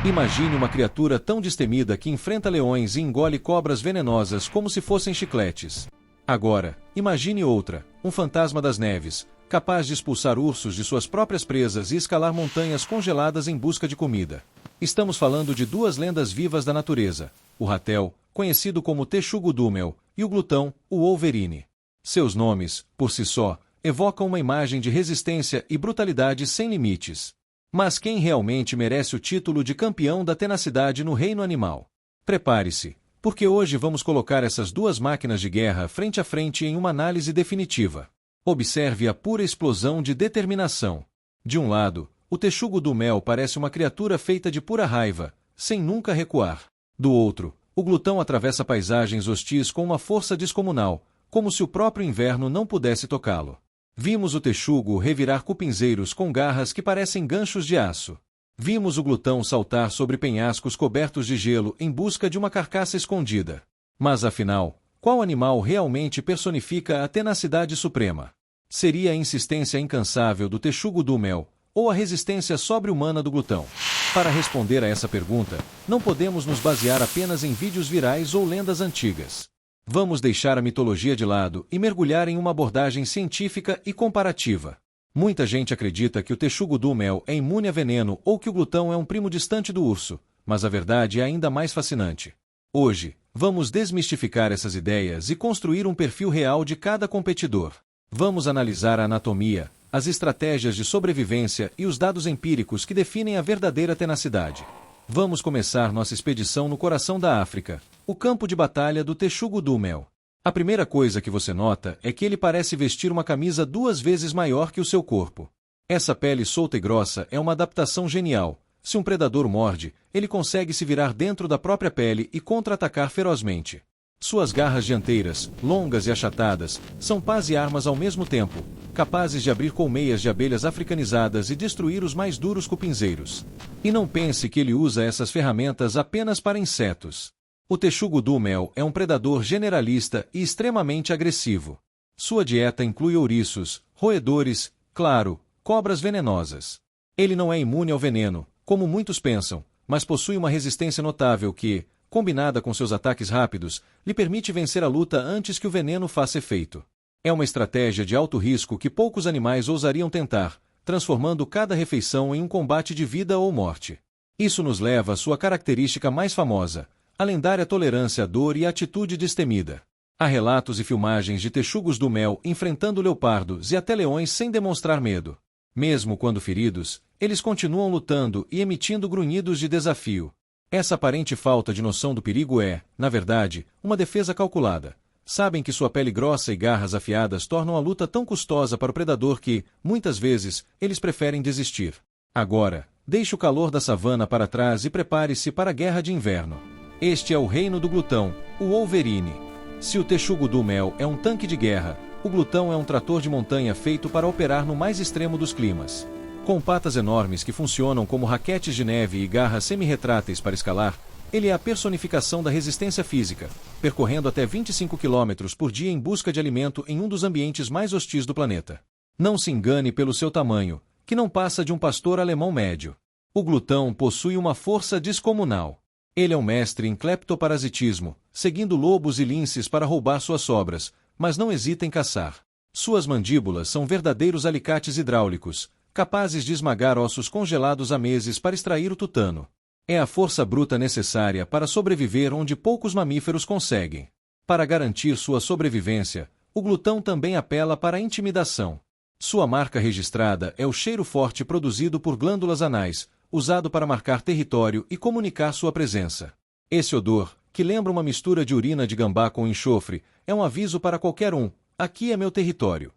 Imagine uma criatura tão destemida que enfrenta leões e engole cobras venenosas como se fossem chicletes. Agora, imagine outra, um fantasma das neves, capaz de expulsar ursos de suas próprias presas e escalar montanhas congeladas em busca de comida. Estamos falando de duas lendas vivas da natureza, o ratel, conhecido como Texugo-Dumel, e o glutão, o Wolverine. Seus nomes, por si só, evocam uma imagem de resistência e brutalidade sem limites. Mas quem realmente merece o título de campeão da tenacidade no reino animal? Prepare-se, porque hoje vamos colocar essas duas máquinas de guerra frente a frente em uma análise definitiva. Observe a pura explosão de determinação. De um lado, o Texugo-Dumel parece uma criatura feita de pura raiva, sem nunca recuar. Do outro, o glutão atravessa paisagens hostis com uma força descomunal, como se o próprio inverno não pudesse tocá-lo. Vimos o texugo revirar cupinzeiros com garras que parecem ganchos de aço. Vimos o glutão saltar sobre penhascos cobertos de gelo em busca de uma carcaça escondida. Mas afinal, qual animal realmente personifica a tenacidade suprema? Seria a insistência incansável do Texugo-Dumel, ou a resistência sobre-humana do glutão? Para responder a essa pergunta, não podemos nos basear apenas em vídeos virais ou lendas antigas. Vamos deixar a mitologia de lado e mergulhar em uma abordagem científica e comparativa. Muita gente acredita que o Texugo-Dumel é imune a veneno ou que o glutão é um primo distante do urso, mas a verdade é ainda mais fascinante. Hoje, vamos desmistificar essas ideias e construir um perfil real de cada competidor. Vamos analisar a anatomia, as estratégias de sobrevivência e os dados empíricos que definem a verdadeira tenacidade. Vamos começar nossa expedição no coração da África, o campo de batalha do Texugo-Dumel. A primeira coisa que você nota é que ele parece vestir uma camisa 2 vezes maior que o seu corpo. Essa pele solta e grossa é uma adaptação genial. Se um predador morde, ele consegue se virar dentro da própria pele e contra-atacar ferozmente. Suas garras dianteiras, longas e achatadas, são pás e armas ao mesmo tempo, capazes de abrir colmeias de abelhas africanizadas e destruir os mais duros cupinzeiros. E não pense que ele usa essas ferramentas apenas para insetos. O Texugo-Dumel é um predador generalista e extremamente agressivo. Sua dieta inclui ouriços, roedores, claro, cobras venenosas. Ele não é imune ao veneno, como muitos pensam, mas possui uma resistência notável que, combinada com seus ataques rápidos, lhe permite vencer a luta antes que o veneno faça efeito. É uma estratégia de alto risco que poucos animais ousariam tentar, transformando cada refeição em um combate de vida ou morte. Isso nos leva à sua característica mais famosa, a lendária tolerância à dor e a atitude destemida. Há relatos e filmagens de Texugos-Dumel enfrentando leopardos e até leões sem demonstrar medo. Mesmo quando feridos, eles continuam lutando e emitindo grunhidos de desafio. Essa aparente falta de noção do perigo é, na verdade, uma defesa calculada. Sabem que sua pele grossa e garras afiadas tornam a luta tão custosa para o predador que, muitas vezes, eles preferem desistir. Agora, deixe o calor da savana para trás e prepare-se para a guerra de inverno. Este é o reino do glutão, o Wolverine. Se o Texugo-Dumel é um tanque de guerra, o glutão é um trator de montanha feito para operar no mais extremo dos climas. Com patas enormes que funcionam como raquetes de neve e garras semi-retráteis para escalar, ele é a personificação da resistência física, percorrendo até 25 km por dia em busca de alimento em um dos ambientes mais hostis do planeta. Não se engane pelo seu tamanho, que não passa de um pastor alemão médio. O glutão possui uma força descomunal. Ele é um mestre em cleptoparasitismo, seguindo lobos e linces para roubar suas sobras, mas não hesita em caçar. Suas mandíbulas são verdadeiros alicates hidráulicos, capazes de esmagar ossos congelados há meses para extrair o tutano. É a força bruta necessária para sobreviver onde poucos mamíferos conseguem. Para garantir sua sobrevivência, o glutão também apela para a intimidação. Sua marca registrada é o cheiro forte produzido por glândulas anais, usado para marcar território e comunicar sua presença. Esse odor, que lembra uma mistura de urina de gambá com enxofre, é um aviso para qualquer um: aqui é meu território.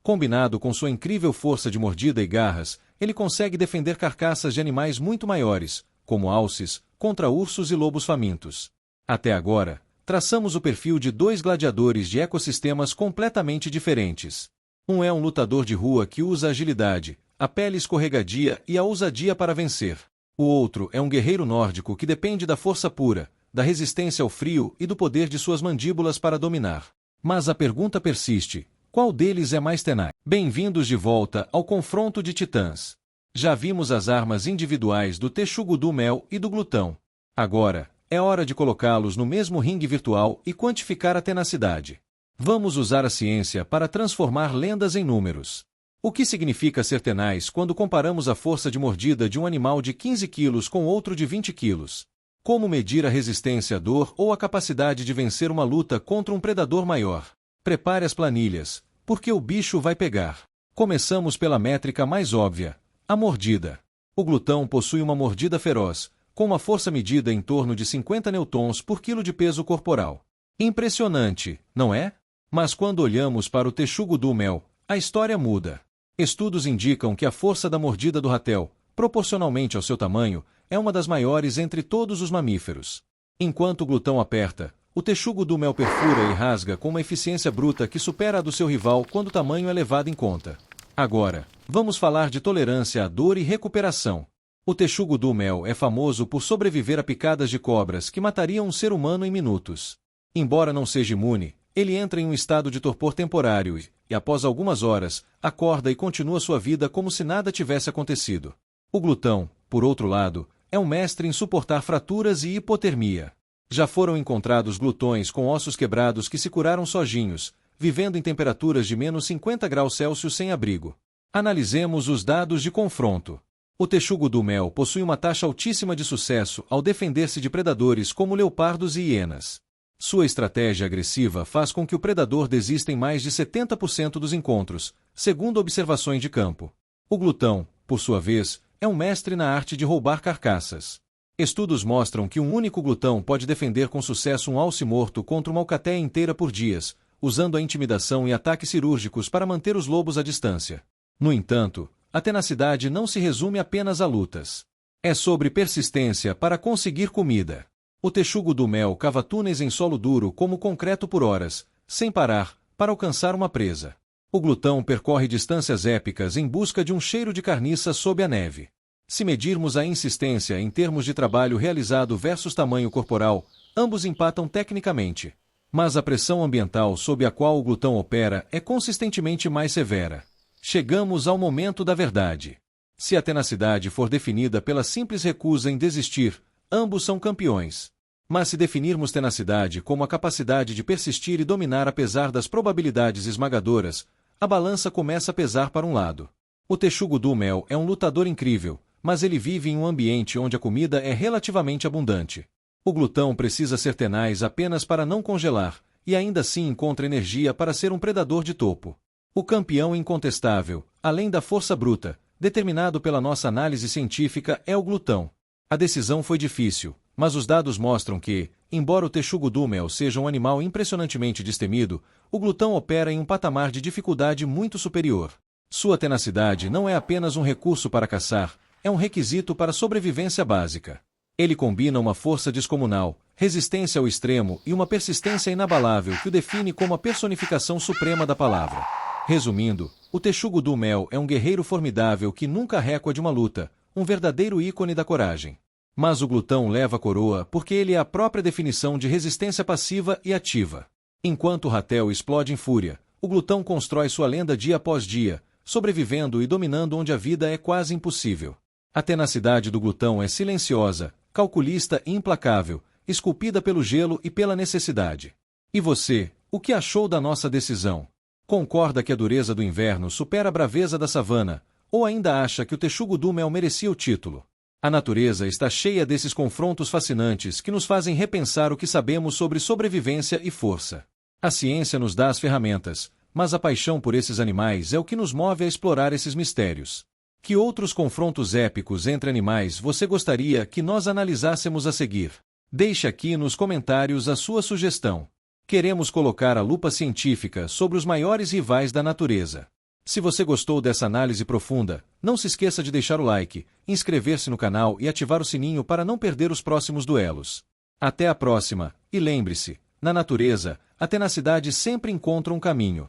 Combinado com sua incrível força de mordida e garras, ele consegue defender carcaças de animais muito maiores, como alces, contra ursos e lobos famintos. Até agora, traçamos o perfil de dois gladiadores de ecossistemas completamente diferentes. Um é um lutador de rua que usa agilidade, a pele escorregadia e a ousadia para vencer. O outro é um guerreiro nórdico que depende da força pura, da resistência ao frio e do poder de suas mandíbulas para dominar. Mas a pergunta persiste: qual deles é mais tenaz? Bem-vindos de volta ao confronto de titãs. Já vimos as armas individuais do Texugo do Mel e do Glutão. Agora, é hora de colocá-los no mesmo ringue virtual e quantificar a tenacidade. Vamos usar a ciência para transformar lendas em números. O que significa ser tenaz quando comparamos a força de mordida de um animal de 15 quilos com outro de 20 quilos? Como medir a resistência à dor ou a capacidade de vencer uma luta contra um predador maior? Prepare as planilhas, porque o bicho vai pegar. Começamos pela métrica mais óbvia, a mordida. O glutão possui uma mordida feroz, com uma força medida em torno de 50 newtons por quilo de peso corporal. Impressionante, não é? Mas quando olhamos para o Texugo do Mel, a história muda. Estudos indicam que a força da mordida do ratel, proporcionalmente ao seu tamanho, é uma das maiores entre todos os mamíferos. Enquanto o glutão aperta, o Texugo do Mel perfura e rasga com uma eficiência bruta que supera a do seu rival quando o tamanho é levado em conta. Agora, vamos falar de tolerância à dor e recuperação. O Texugo do Mel é famoso por sobreviver a picadas de cobras que matariam um ser humano em minutos. Embora não seja imune, ele entra em um estado de torpor temporário e, após algumas horas, acorda e continua sua vida como se nada tivesse acontecido. O glutão, por outro lado, é um mestre em suportar fraturas e hipotermia. Já foram encontrados glutões com ossos quebrados que se curaram sozinhos, vivendo em temperaturas de menos 50 graus Celsius sem abrigo. Analisemos os dados de confronto. O Texugo do Mel possui uma taxa altíssima de sucesso ao defender-se de predadores como leopardos e hienas. Sua estratégia agressiva faz com que o predador desista em mais de 70% dos encontros, segundo observações de campo. O glutão, por sua vez, é um mestre na arte de roubar carcaças. Estudos mostram que um único glutão pode defender com sucesso um alce morto contra uma alcateia inteira por dias, usando a intimidação e ataques cirúrgicos para manter os lobos à distância. No entanto, a tenacidade não se resume apenas a lutas. É sobre persistência para conseguir comida. O Texugo do Mel cava túneis em solo duro como concreto por horas, sem parar, para alcançar uma presa. O glutão percorre distâncias épicas em busca de um cheiro de carniça sob a neve. Se medirmos a insistência em termos de trabalho realizado versus tamanho corporal, ambos empatam tecnicamente. Mas a pressão ambiental sob a qual o glutão opera é consistentemente mais severa. Chegamos ao momento da verdade. Se a tenacidade for definida pela simples recusa em desistir, ambos são campeões. Mas se definirmos tenacidade como a capacidade de persistir e dominar apesar das probabilidades esmagadoras, a balança começa a pesar para um lado. O Texugo do Mel é um lutador incrível, mas ele vive em um ambiente onde a comida é relativamente abundante. O glutão precisa ser tenaz apenas para não congelar, e ainda assim encontra energia para ser um predador de topo. O campeão incontestável, além da força bruta, determinado pela nossa análise científica, é o glutão. A decisão foi difícil, mas os dados mostram que, embora o Texugo do Mel seja um animal impressionantemente destemido, o glutão opera em um patamar de dificuldade muito superior. Sua tenacidade não é apenas um recurso para caçar, é um requisito para sobrevivência básica. Ele combina uma força descomunal, resistência ao extremo e uma persistência inabalável que o define como a personificação suprema da palavra. Resumindo, o Texugo do Mel é um guerreiro formidável que nunca recua de uma luta, um verdadeiro ícone da coragem. Mas o glutão leva a coroa porque ele é a própria definição de resistência passiva e ativa. Enquanto o ratel explode em fúria, o glutão constrói sua lenda dia após dia, sobrevivendo e dominando onde a vida é quase impossível. A tenacidade do glutão é silenciosa, calculista e implacável, esculpida pelo gelo e pela necessidade. E você, o que achou da nossa decisão? Concorda que a dureza do inverno supera a braveza da savana, ou ainda acha que o Texugo do Mel merecia o título? A natureza está cheia desses confrontos fascinantes que nos fazem repensar o que sabemos sobre sobrevivência e força. A ciência nos dá as ferramentas, mas a paixão por esses animais é o que nos move a explorar esses mistérios. Que outros confrontos épicos entre animais você gostaria que nós analisássemos a seguir? Deixe aqui nos comentários a sua sugestão. Queremos colocar a lupa científica sobre os maiores rivais da natureza. Se você gostou dessa análise profunda, não se esqueça de deixar o like, inscrever-se no canal e ativar o sininho para não perder os próximos duelos. Até a próxima, e lembre-se, na natureza, a tenacidade sempre encontra um caminho.